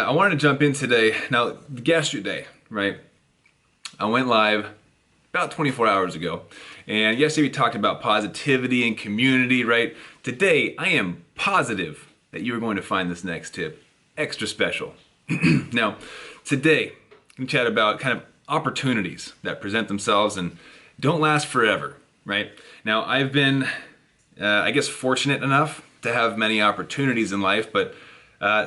I wanted to jump in today. Now, yesterday, right? I went live about 24 hours ago. And yesterday we talked about positivity and community, right? Today, I am positive that you are going to find this next tip extra special. Now, today, I'm going to chat about kind of opportunities that present themselves and don't last forever, right? Now, I've been, I guess, fortunate enough to have many opportunities in life, but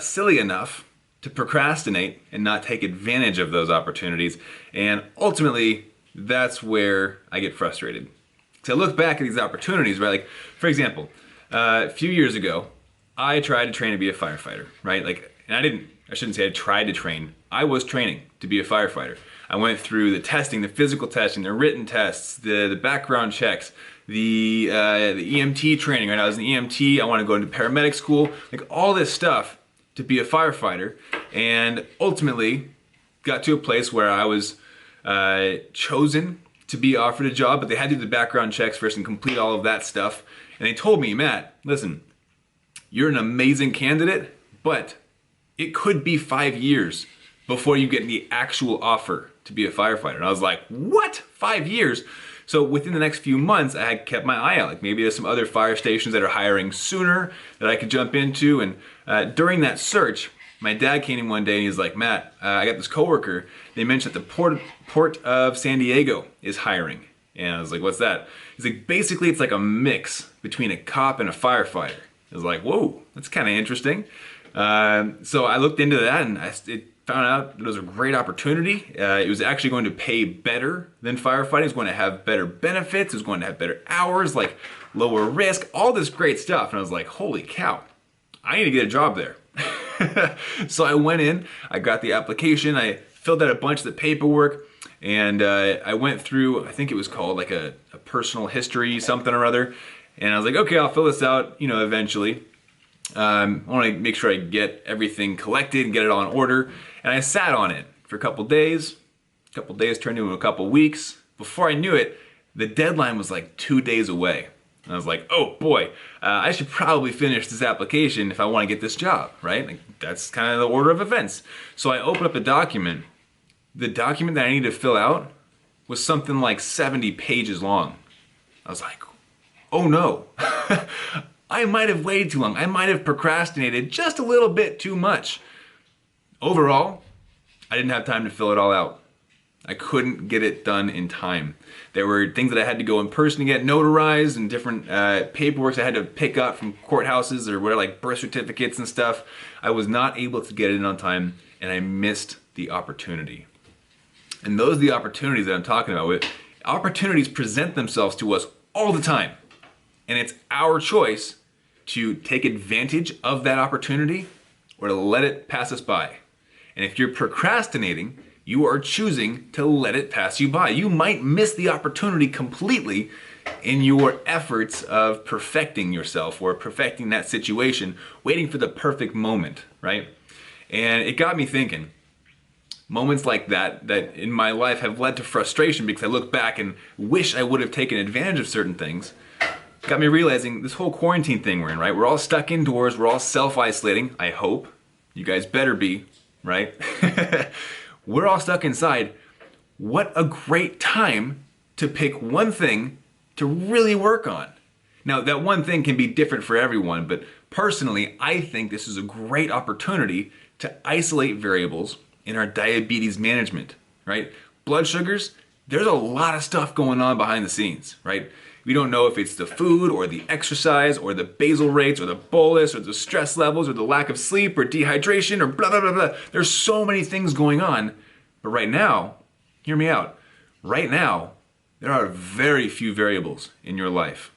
silly enough to procrastinate and not take advantage of those opportunities. And ultimately, that's where I get frustrated. So I look back at these opportunities, right? Like, for example, a few years ago, I tried to train to be a firefighter, right? And I shouldn't say I tried to train. I was training to be a firefighter. I went through the testing, the physical testing, the written tests, the background checks, the EMT training, right? I was an EMT, I want to go into paramedic school, like all this stuff to be a firefighter, and ultimately got to a place where I was chosen to be offered a job, but they had to do the background checks first and complete all of that stuff. And they told me, Matt, listen, you're an amazing candidate, but it could be 5 years before you get the actual offer to be a firefighter. And I was like, what? 5 years? So within the next few months, I had kept my eye out. Like maybe there's some other fire stations that are hiring sooner that I could jump into. And during that search, my dad came in one day and he's like, Matt, I got this coworker. They mentioned that the Port of San Diego is hiring. And I was like, what's that? He's like, basically it's like a mix between a cop and a firefighter. I was like, whoa, that's kind of interesting. So I looked into that and found out it was a great opportunity. It was actually going to pay better than firefighting. It was going to have better benefits. It was going to have better hours, like lower risk, all this great stuff. And I was like, holy cow, I need to get a job there. So I went in, I got the application, I filled out a bunch of the paperwork, and I went through, I think it was called like a personal history, something or other. And I was like, okay, I'll fill this out, eventually. I want to make sure I get everything collected and get it all in order. And I sat on it for a couple days. A couple days turned into a couple weeks. Before I knew it, the deadline was like 2 days away. And I was like, oh boy, I should probably finish this application if I want to get this job, right? Like, that's kind of the order of events. So I opened up a document. The document that I needed to fill out was something like 70 pages long. I was like, oh no. I might have waited too long. I might have procrastinated just a little bit too much. Overall, I didn't have time to fill it all out. I couldn't get it done in time. There were things that I had to go in person to get notarized and different paperwork I had to pick up from courthouses or whatever, like birth certificates and stuff. I was not able to get it in on time, and I missed the opportunity. And those are the opportunities that I'm talking about. Opportunities present themselves to us all the time. And it's our choice to take advantage of that opportunity or to let it pass us by. And if you're procrastinating, you are choosing to let it pass you by. You might miss the opportunity completely in your efforts of perfecting yourself or perfecting that situation, waiting for the perfect moment, right? And it got me thinking. Moments like that in my life have led to frustration because I look back and wish I would have taken advantage of certain things. Got me realizing this whole quarantine thing we're in, right? We're all stuck indoors, we're all self-isolating, I hope. You guys better be, right? We're all stuck inside. What a great time to pick one thing to really work on. Now, that one thing can be different for everyone, but personally, I think this is a great opportunity to isolate variables in our diabetes management, right? Blood sugars, there's a lot of stuff going on behind the scenes, right? We don't know if it's the food or the exercise or the basal rates or the bolus or the stress levels or the lack of sleep or dehydration or blah, blah, blah, blah. There's so many things going on. But right now, hear me out. Right now, there are very few variables in your life.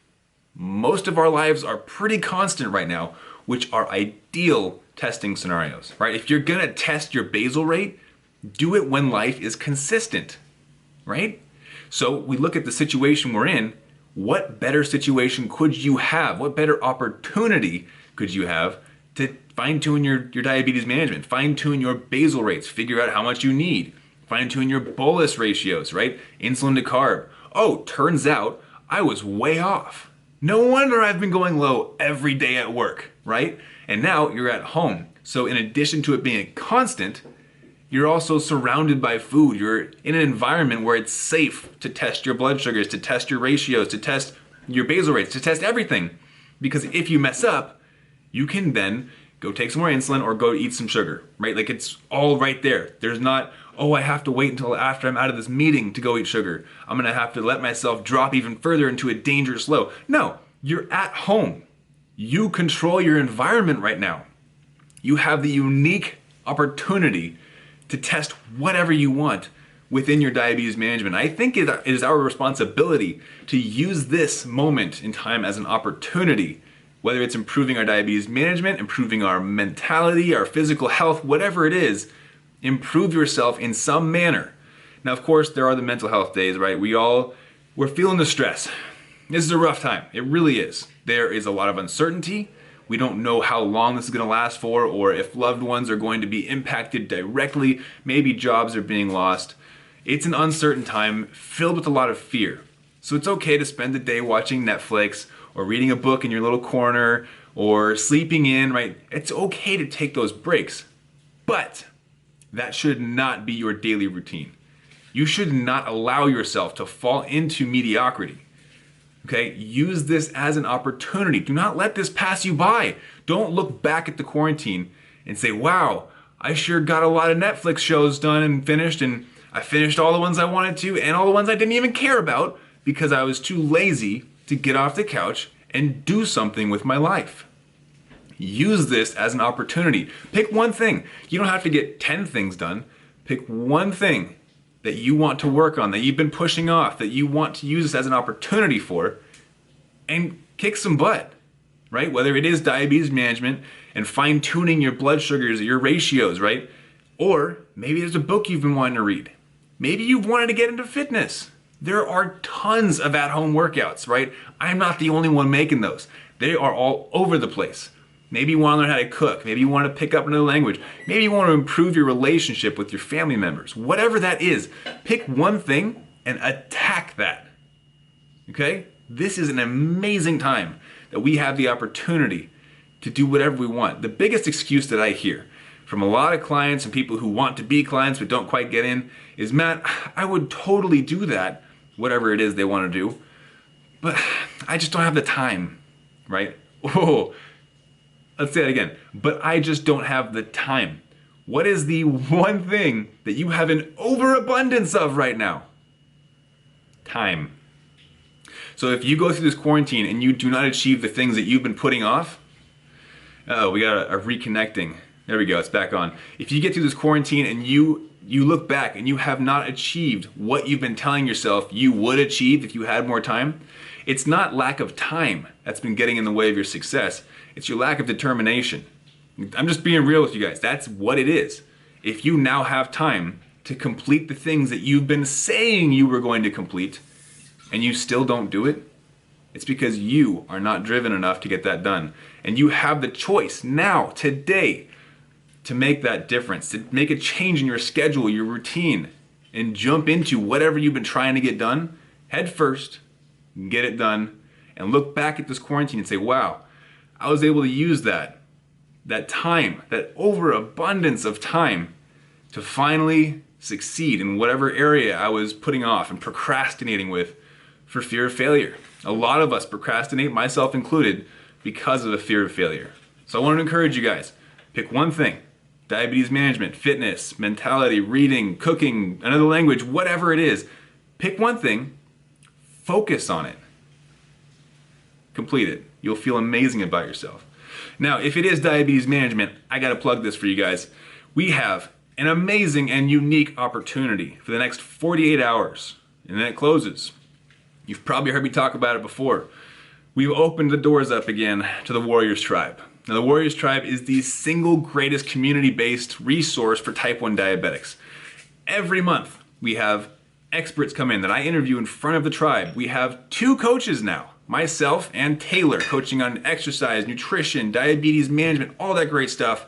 Most of our lives are pretty constant right now, which are ideal testing scenarios, right? If you're gonna test your basal rate, do it when life is consistent, right? So we look at the situation we're in. What better situation could you have? What better opportunity could you have to fine-tune your diabetes management, fine-tune your basal rates, figure out how much you need, fine-tune your bolus ratios, right? Insulin to carb. Oh, turns out I was way off. No wonder I've been going low every day at work, right? And now you're at home. So in addition to it being a constant, you're also surrounded by food. You're in an environment where it's safe to test your blood sugars, to test your ratios, to test your basal rates, to test everything. Because if you mess up, you can then go take some more insulin or go eat some sugar, right? Like it's all right there. There's not, oh, I have to wait until after I'm out of this meeting to go eat sugar. I'm gonna have to let myself drop even further into a dangerous low. No, you're at home. You control your environment right now. You have the unique opportunity to test whatever you want within your diabetes management. I think it is our responsibility to use this moment in time as an opportunity, whether it's improving our diabetes management, improving our mentality, our physical health, whatever it is, improve yourself in some manner. Now, of course, there are the mental health days, right? We're feeling the stress. This is a rough time. It really is. There is a lot of uncertainty. We don't know how long this is going to last for, or if loved ones are going to be impacted directly. Maybe jobs are being lost. It's an uncertain time filled with a lot of fear. So it's okay to spend the day watching Netflix or reading a book in your little corner or sleeping in, right? It's okay to take those breaks, but that should not be your daily routine. You should not allow yourself to fall into mediocrity. Okay, use this as an opportunity. Do not let this pass you by. Don't look back at the quarantine and say, wow, I sure got a lot of Netflix shows done and I finished all the ones I wanted to and all the ones I didn't even care about because I was too lazy to get off the couch and do something with my life. Use this as an opportunity. Pick one thing. You don't have to get 10 things done. Pick one thing that you want to work on, that you've been pushing off, that you want to use this as an opportunity for, and kick some butt, right? Whether it is diabetes management and fine-tuning your blood sugars, your ratios, right? Or maybe there's a book you've been wanting to read. Maybe you've wanted to get into fitness. There are tons of at-home workouts, right? I'm not the only one making those. They are all over the place. Maybe you want to learn how to cook. Maybe you want to pick up another language. Maybe you want to improve your relationship with your family members. Whatever that is, pick one thing and attack that. Okay? This is an amazing time that we have the opportunity to do whatever we want. The biggest excuse that I hear from a lot of clients and people who want to be clients but don't quite get in is, Matt, I would totally do that, whatever it is they want to do, but I just don't have the time, right? Oh, let's say that again. But I just don't have the time. What is the one thing that you have an overabundance of right now? Time. So if you go through this quarantine and you do not achieve the things that you've been putting off, we got a reconnecting. There we go, it's back on. If you get through this quarantine and you look back and you have not achieved what you've been telling yourself you would achieve if you had more time, it's not lack of time that's been getting in the way of your success. It's your lack of determination. I'm just being real with you guys. That's what it is. If you now have time to complete the things that you've been saying you were going to complete and you still don't do it, it's because you are not driven enough to get that done. And you have the choice now, today, to make that difference, to make a change in your schedule, your routine, and jump into whatever you've been trying to get done, head first, get it done, and look back at this quarantine and say, wow, I was able to use that time, that overabundance of time to finally succeed in whatever area I was putting off and procrastinating with for fear of failure. A lot of us procrastinate, myself included, because of the fear of failure. So I want to encourage you guys, pick one thing. Diabetes management, fitness, mentality, reading, cooking, another language, whatever it is. Pick one thing, focus on it. Complete it. You'll feel amazing about yourself. Now, if it is diabetes management, I gotta plug this for you guys. We have an amazing and unique opportunity for the next 48 hours, and then it closes. You've probably heard me talk about it before. We've opened the doors up again to the Warriors Tribe. Now, the Warriors Tribe is the single greatest community-based resource for type 1 diabetics. Every month, we have experts come in that I interview in front of the tribe. We have 2 coaches now, myself and Taylor, coaching on exercise, nutrition, diabetes management, all that great stuff.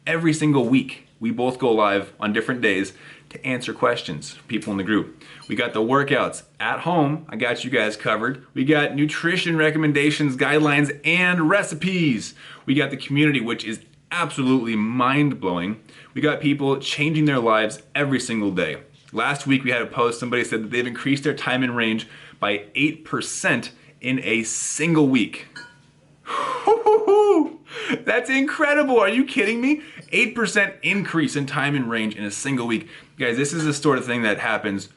Every single week, we both go live on different days to answer questions from people in the group. We got the workouts at home. I got you guys covered. We got nutrition recommendations, guidelines, and recipes. We got the community, which is absolutely mind-blowing. We got people changing their lives every single day. Last week we had a post, somebody said that they've increased their time in range by 8% in a single week. That's incredible. Are you kidding me? 8% increase in time in range in a single week. Guys, this is the sort of thing that happens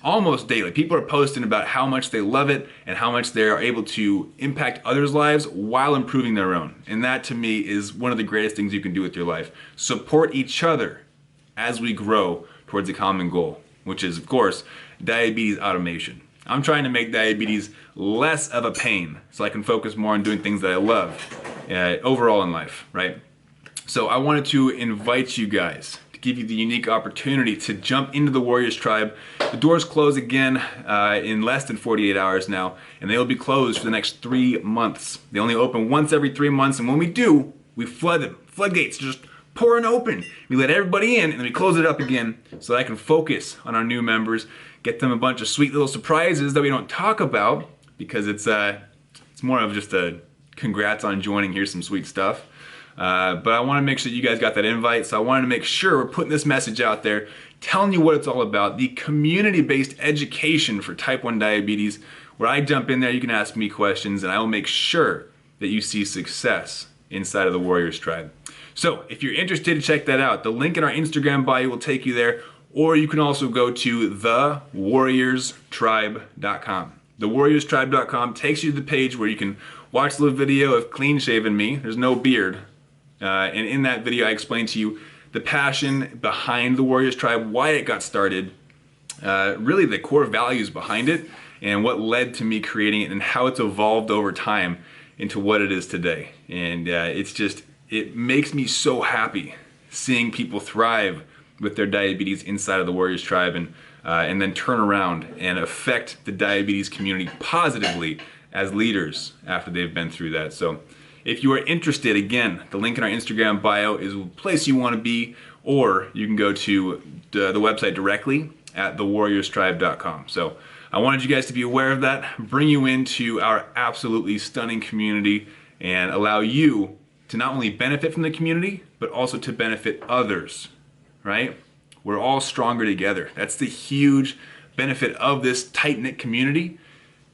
almost daily. People are posting about how much they love it and how much they are able to impact others' lives while improving their own. And that to me is one of the greatest things you can do with your life. Support each other as we grow towards a common goal, which is, of course, diabetes automation. I'm trying to make diabetes less of a pain so I can focus more on doing things that I love overall in life, right? So I wanted to invite you guys to give you the unique opportunity to jump into the Warriors Tribe. The doors close again in less than 48 hours now, and they will be closed for the next 3 months. They only open once every 3 months, and when we do, we flood them. Floodgates just pouring open. We let everybody in, and then we close it up again so that I can focus on our new members, get them a bunch of sweet little surprises that we don't talk about because it's more of just a congrats on joining, here's some sweet stuff. But I want to make sure you guys got that invite, so I wanted to make sure we're putting this message out there, telling you what it's all about, the community-based education for type 1 diabetes, where I jump in there, you can ask me questions, and I will make sure that you see success inside of the Warriors Tribe. So if you're interested to check that out, the link in our Instagram bio will take you there, or you can also go to thewarriorstribe.com. Thewarriorstribe.com takes you to the page where you can watch the little video of clean shaven me. There's no beard. And in that video I explain to you the passion behind the Warriors Tribe, why it got started, really the core values behind it, and what led to me creating it and how it's evolved over time into what it is today. And it makes me so happy seeing people thrive with their diabetes inside of the Warriors Tribe and then turn around and affect the diabetes community positively as leaders after they've been through that. So if you are interested, again, the link in our Instagram bio is the place you want to be, or you can go to the website directly at thewarriorstribe.com. So I wanted you guys to be aware of that, bring you into our absolutely stunning community, and allow you to not only benefit from the community, but also to benefit others, right? We're all stronger together. That's the huge benefit of this tight-knit community,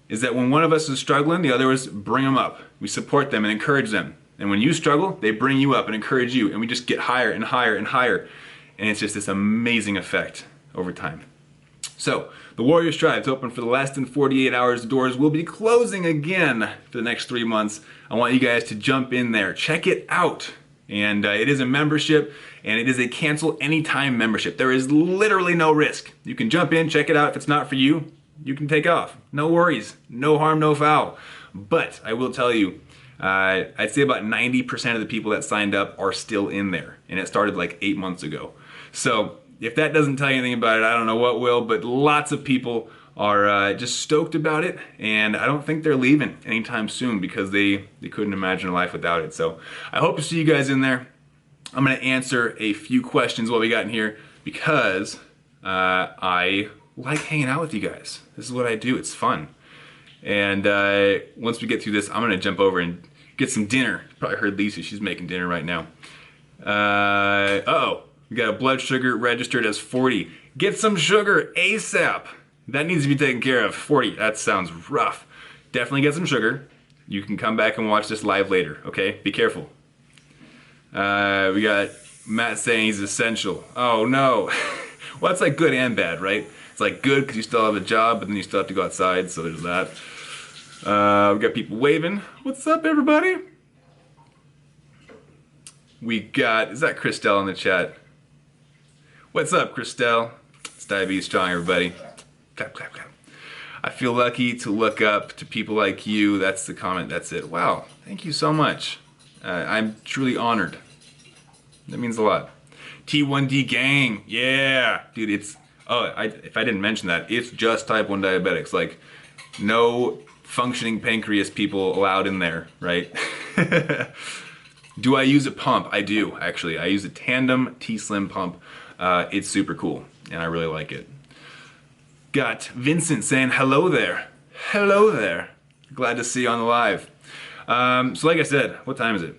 is that when one of us is struggling, the others bring them up. We support them and encourage them. And when you struggle, they bring you up and encourage you, and we just get higher and higher and higher. And it's just this amazing effect over time. So, the Warriors Tribe is open for less than 48 hours. The doors will be closing again for the next 3 months. I want you guys to jump in there. Check it out. And it is a membership, and it is a cancel anytime membership. There is literally no risk. You can jump in, check it out. If it's not for you, you can take off. No worries. No harm, no foul. But I will tell you, I'd say about 90% of the people that signed up are still in there. And it started like 8 months ago. So if that doesn't tell you anything about it, I don't know what will. But lots of people are just stoked about it. And I don't think they're leaving anytime soon because they couldn't imagine a life without it. So I hope to see you guys in there. I'm going to answer a few questions while we got in here because I like hanging out with you guys. This is what I do. It's fun. And once we get through this, I'm going to jump over and get some dinner. You probably heard Lisa. She's making dinner right now. Uh-oh. We got a blood sugar registered as 40. Get some sugar ASAP. That needs to be taken care of. 40. That sounds rough. Definitely get some sugar. You can come back and watch this live later, okay? Be careful. We got Matt saying he's essential. Oh, no. Well, that's like good and bad, right? It's like good because you still have a job, but then you still have to go outside, so there's that. We got people waving. What's up, everybody? We got, is that Christelle in the chat? What's up, Christelle? It's Diabetes Strong, everybody. Clap, clap, clap. I feel lucky to look up to people like you. That's the comment. That's it. Wow. Thank you so much. I'm truly honored. That means a lot. T1D gang. Yeah. Dude, it's... Oh, if I didn't mention that, it's just type 1 diabetics. Like, no functioning pancreas people allowed in there, right? Do I use a pump? I do, actually. I use a Tandem T-Slim pump. It's super cool, and I really like it. Got Vincent saying, hello there. Hello there. Glad to see you on the live. So like I said, what time is it?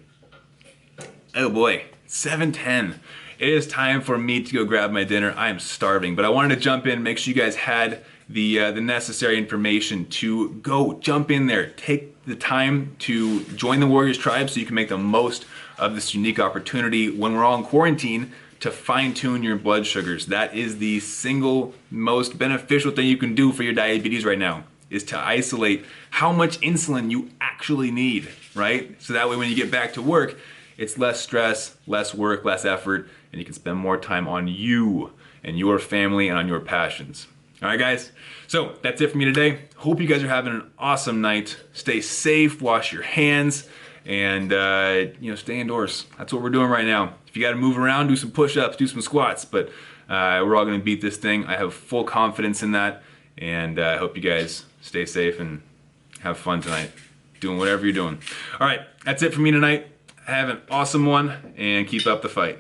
Oh boy, 7:10. It is time for me to go grab my dinner. I am starving, but I wanted to jump in, make sure you guys had the necessary information to go jump in there. Take the time to join the Warriors Tribe so you can make the most of this unique opportunity when we're all in quarantine to fine-tune your blood sugars. That is the single most beneficial thing you can do for your diabetes right now, is to isolate how much insulin you actually need, right? So that way when you get back to work, it's less stress, less work, less effort, and you can spend more time on you and your family and on your passions. All right, guys? So that's it for me today. Hope you guys are having an awesome night. Stay safe, wash your hands, and stay indoors. That's what we're doing right now. If you got to move around, do some push-ups, do some squats, but we're all going to beat this thing. I have full confidence in that, and I hope you guys stay safe and have fun tonight, doing whatever you're doing. All right, that's it for me tonight. Have an awesome one, and keep up the fight.